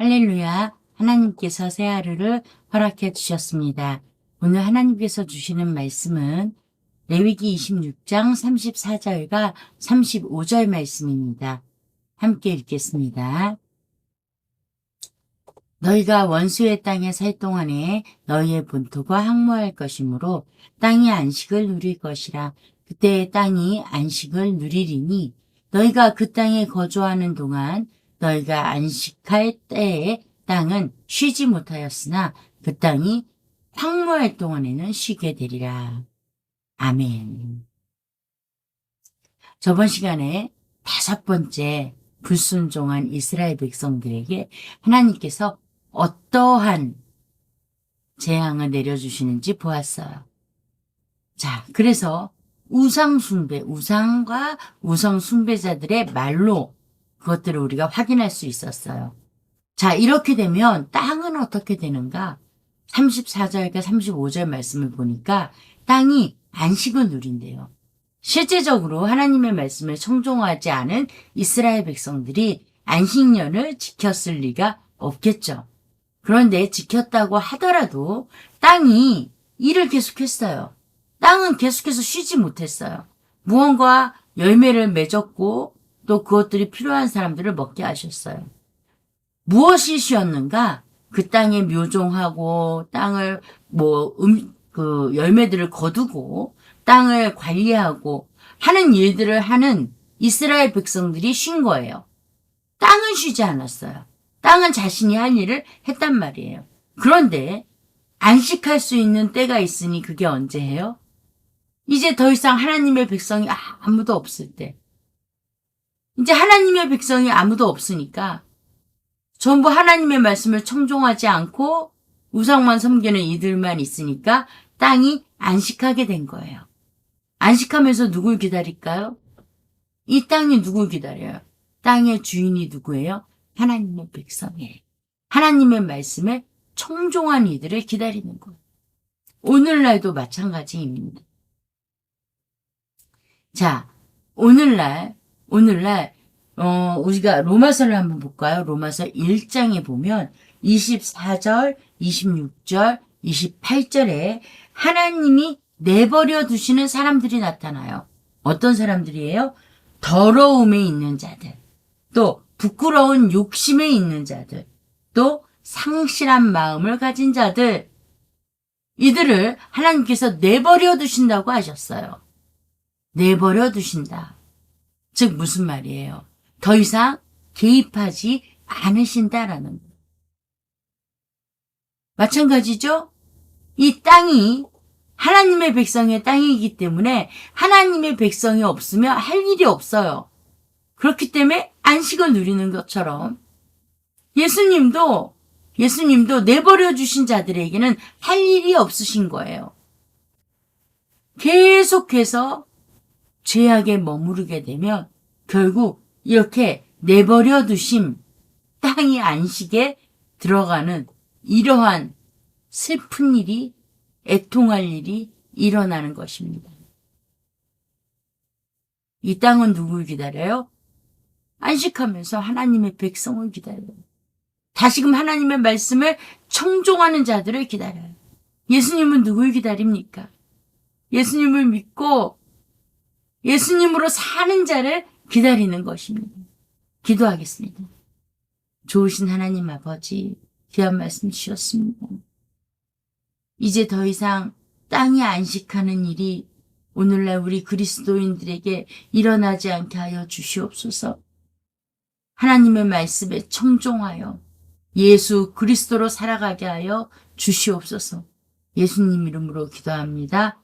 할렐루야. 하나님께서 새 하루를 허락해 주셨습니다. 오늘 하나님께서 주시는 말씀은 레위기 26장 34절과 35절 말씀입니다. 함께 읽겠습니다. 너희가 원수의 땅에 살 동안에 너희의 본토가 항모할 것이므로 땅이 안식을 누릴 것이라. 그때 땅이 안식을 누리리니 너희가 그 땅에 거주하는 동안 너희가 안식할 때에 땅은 쉬지 못하였으나 그 땅이 황무할 동안에는 쉬게 되리라. 아멘. 저번 시간에 5번째 불순종한 이스라엘 백성들에게 하나님께서 어떠한 재앙을 내려주시는지 보았어요. 자, 그래서 우상숭배, 우상과 우상숭배자들의 말로 그것들을 우리가 확인할 수 있었어요. 자, 이렇게 되면 땅은 어떻게 되는가? 34절과 35절 말씀을 보니까 땅이 안식을 누린대요. 실제적으로 하나님의 말씀을 청종하지 않은 이스라엘 백성들이 안식년을 지켰을 리가 없겠죠. 그런데 지켰다고 하더라도 땅이 일을 계속했어요. 땅은 계속해서 쉬지 못했어요. 무언가 열매를 맺었고 또 그것들이 필요한 사람들을 먹게 하셨어요. 무엇이 쉬었는가? 그 땅에 묘종하고 땅을 열매들을 거두고 땅을 관리하고 하는 일들을 하는 이스라엘 백성들이 쉰 거예요. 땅은 쉬지 않았어요. 땅은 자신이 할 일을 했단 말이에요. 그런데 안식할 수 있는 때가 있으니 그게 언제예요? 이제 더 이상 하나님의 백성이 아무도 없을 때. 이제 하나님의 백성이 아무도 없으니까 전부 하나님의 말씀을 청종하지 않고 우상만 섬기는 이들만 있으니까 땅이 안식하게 된 거예요. 안식하면서 누굴 기다릴까요? 이 땅이 누굴 기다려요? 땅의 주인이 누구예요? 하나님의 백성이에요. 하나님의 말씀에 청종한 이들을 기다리는 거예요. 오늘날도 마찬가지입니다. 자, 오늘날 우리가 로마서를 한번 볼까요? 로마서 1장에 보면 24절, 26절, 28절에 하나님이 내버려 두시는 사람들이 나타나요. 어떤 사람들이에요? 더러움에 있는 자들, 또 부끄러운 욕심에 있는 자들, 또 상실한 마음을 가진 자들, 이들을 하나님께서 내버려 두신다고 하셨어요. 내버려 두신다. 즉 무슨 말이에요? 더 이상 개입하지 않으신다라는 거예요. 마찬가지죠? 이 땅이 하나님의 백성의 땅이기 때문에 하나님의 백성이 없으면 할 일이 없어요. 그렇기 때문에 안식을 누리는 것처럼 예수님도 내버려 주신 자들에게는 할 일이 없으신 거예요. 계속해서 죄악에 머무르게 되면 결국 이렇게 내버려 두심, 땅이 안식에 들어가는 이러한 슬픈 일이, 애통할 일이 일어나는 것입니다. 이 땅은 누굴 기다려요? 안식하면서 하나님의 백성을 기다려요. 다시금 하나님의 말씀을 청종하는 자들을 기다려요. 예수님은 누굴 기다립니까? 예수님을 믿고 예수님으로 사는 자를 기다리는 것입니다. 기도하겠습니다. 좋으신 하나님 아버지, 귀한 말씀 주셨습니다. 이제 더 이상 땅이 안식하는 일이 오늘날 우리 그리스도인들에게 일어나지 않게 하여 주시옵소서. 하나님의 말씀에 청종하여 예수 그리스도로 살아가게 하여 주시옵소서. 예수님 이름으로 기도합니다.